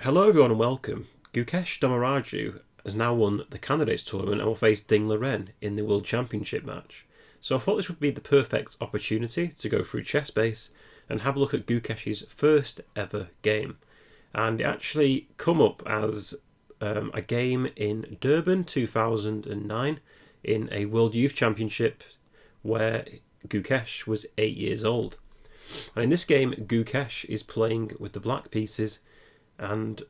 Hello everyone and welcome. Gukesh has now won the Candidates Tournament and will face Ding Loren in the World Championship match. So I thought this would be the perfect opportunity to go through Chessbase and have a look at Gukesh's first ever game. And it actually come up as a game in Durban 2009 in a World Youth Championship where Gukesh was 8 years old. And in this game, Gukesh is playing with the black pieces and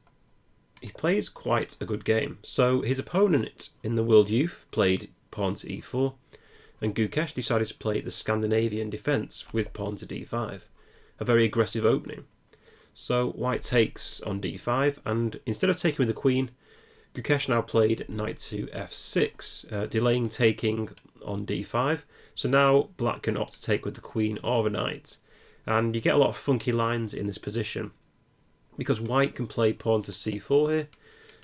he plays quite a good game. So his opponent in the World Youth played pawn to e4, and Gukesh decided to play the Scandinavian defence with pawn to d5, a very aggressive opening. So white takes on d5, and instead of taking with the queen, Gukesh now played knight to f6, delaying taking on d5. So now black can opt to take with the queen or the knight, and you get a lot of funky lines in this position, because white can play pawn to c4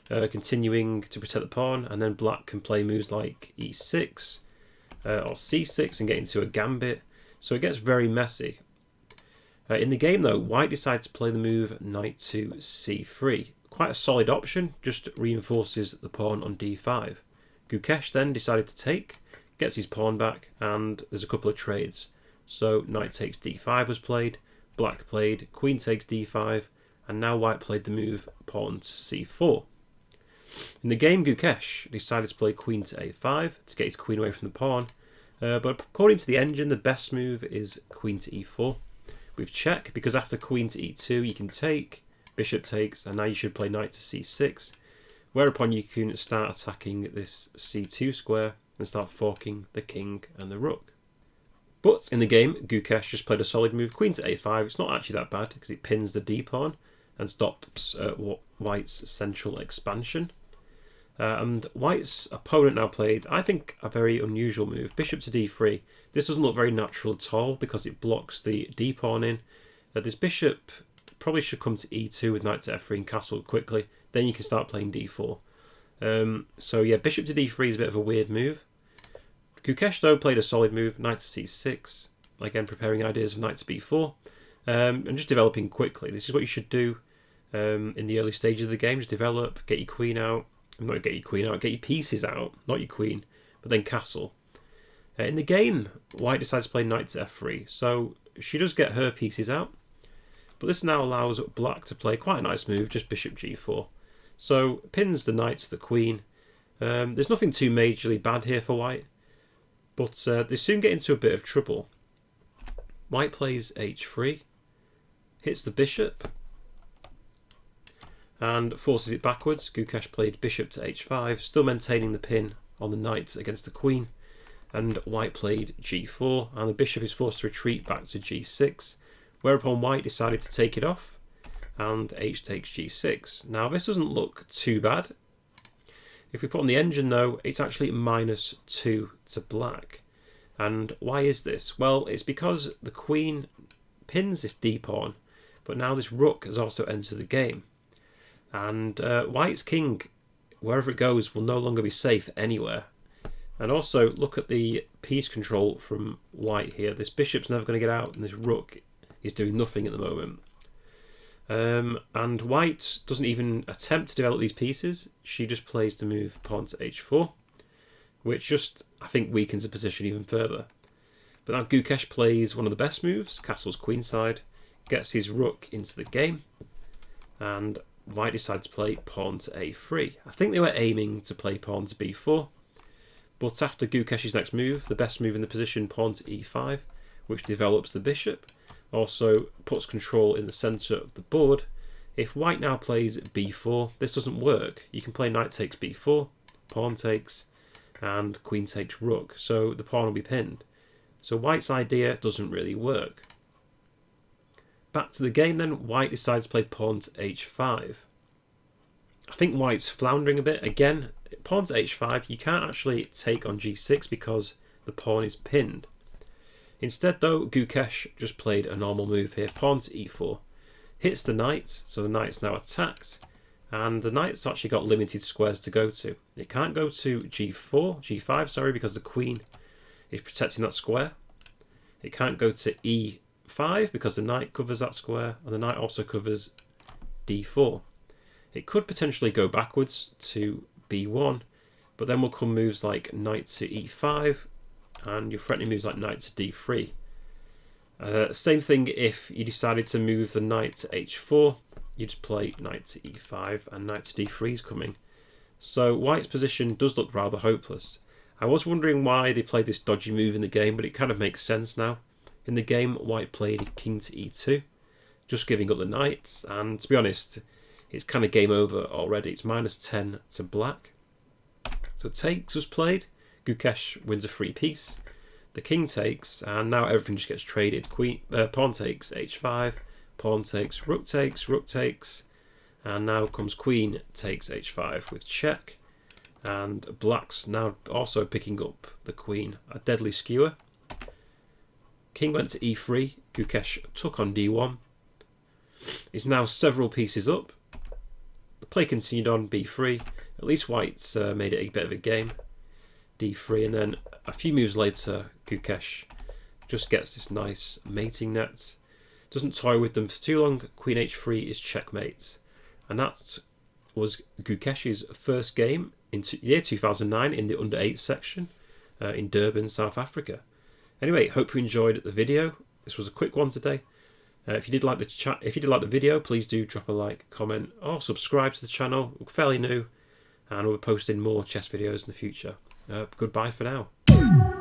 here, continuing to protect the pawn, and then black can play moves like e6 or c6 and get into a gambit. So it gets very messy. In the game though, white decides to play the move knight to c3. Quite a solid option, just reinforces the pawn on d5. Gukesh then decided to take, gets his pawn back, and there's a couple of trades. So knight takes d5 was played, black played queen takes d5, and now white played the move pawn to c4. In the game, Gukesh decided to play queen to a5 to get his queen away from the pawn, but according to the engine, the best move is queen to e4 with check, because after queen to e2 you can take, bishop takes, and now you should play knight to c6, whereupon you can start attacking this c2 square and start forking the king and the rook. But in the game, Gukesh just played a solid move, queen to a5. It's not actually that bad because it pins the d pawn and stops white's central expansion. And white's opponent now played, I think, a very unusual move, bishop to d3. This doesn't look very natural at all because it blocks the d pawn in. This bishop probably should come to e2 with knight to f3 and castle quickly. Then you can start playing d4. So yeah, bishop to d3 is a bit of a weird move. Gukesh though played a solid move, knight to c6, again preparing ideas of knight to b4, and just developing quickly. This is what you should do in the early stages of the game. Just develop, get your queen out, not get your queen out, get your pieces out, not your queen, but then castle. In the game, white decides to play knight to f3, so she does get her pieces out, but this now allows black to play quite a nice move, just bishop g4. So pins the knight to the queen. There's nothing too majorly bad here for white, but they soon get into a bit of trouble. White plays h3, hits the bishop, and forces it backwards. Gukesh played bishop to h5, still maintaining the pin on the knight against the queen, and white played g4, and the bishop is forced to retreat back to g6, whereupon white decided to take it off, and h takes g6. Now this doesn't look too bad. If we put on the engine though, it's actually -2 to black. And why is this? Well, it's because the queen pins this d pawn, but now this rook has also entered the game. And white's king, wherever it goes, will no longer be safe anywhere. And also, look at the piece control from white here. This bishop's never going to get out, and this rook is doing nothing at the moment. And white doesn't even attempt to develop these pieces. She just plays the move pawn to h4, which just, I think, weakens the position even further. But now Gukesh plays one of the best moves, castles queenside, gets his rook into the game, and white decided to play pawn to a3. I think they were aiming to play pawn to b4, but after Gukesh's next move, the best move in the position, pawn to e5, which develops the bishop, also puts control in the centre of the board. If white now plays b4, this doesn't work. You can play knight takes b4, pawn takes, and queen takes rook, so the pawn will be pinned. So white's idea doesn't really work. Back to the game then, white decides to play pawn to h5. I think white's floundering a bit. Again, pawn to h5, you can't actually take on g6 because the pawn is pinned. Instead though, Gukesh just played a normal move here, pawn to e4. Hits the knight, so the knight's now attacked, and the knight's actually got limited squares to go to. It can't go to g5, sorry, because the queen is protecting that square. It can't go to e5 because the knight covers that square, and the knight also covers d4. It could potentially go backwards to b1, but then will come moves like knight to e5, and your threatening moves like knight to d3. Same thing if you decided to move the knight to h4, you just play knight to e5 and knight to d3 is coming. So white's position does look rather hopeless. I was wondering why they played this dodgy move in the game, but it kind of makes sense now. In the game, white played king to e2, just giving up the knights, and to be honest, it's kind of game over already. It's -10 to black. So takes was played, Gukesh wins a free piece, the king takes, and now everything just gets traded. Pawn takes h5, pawn takes, rook takes, and now comes queen takes h5 with check, and black's now also picking up the queen, a deadly skewer. King went to e3, Gukesh took on d1. It's now several pieces up. The play continued on b3. At least white's made it a bit of a game. d3, and then a few moves later, Gukesh just gets this nice mating net. Doesn't toy with them for too long. Queen h3 is checkmate. And that was Gukesh's first game in year 2009 in the under-8 section in Durban, South Africa. Anyway, hope you enjoyed the video. This was a quick one today. If you did like the video, please do drop a like, comment, or subscribe to the channel. We're fairly new, and we'll be posting more chess videos in the future. Goodbye for now.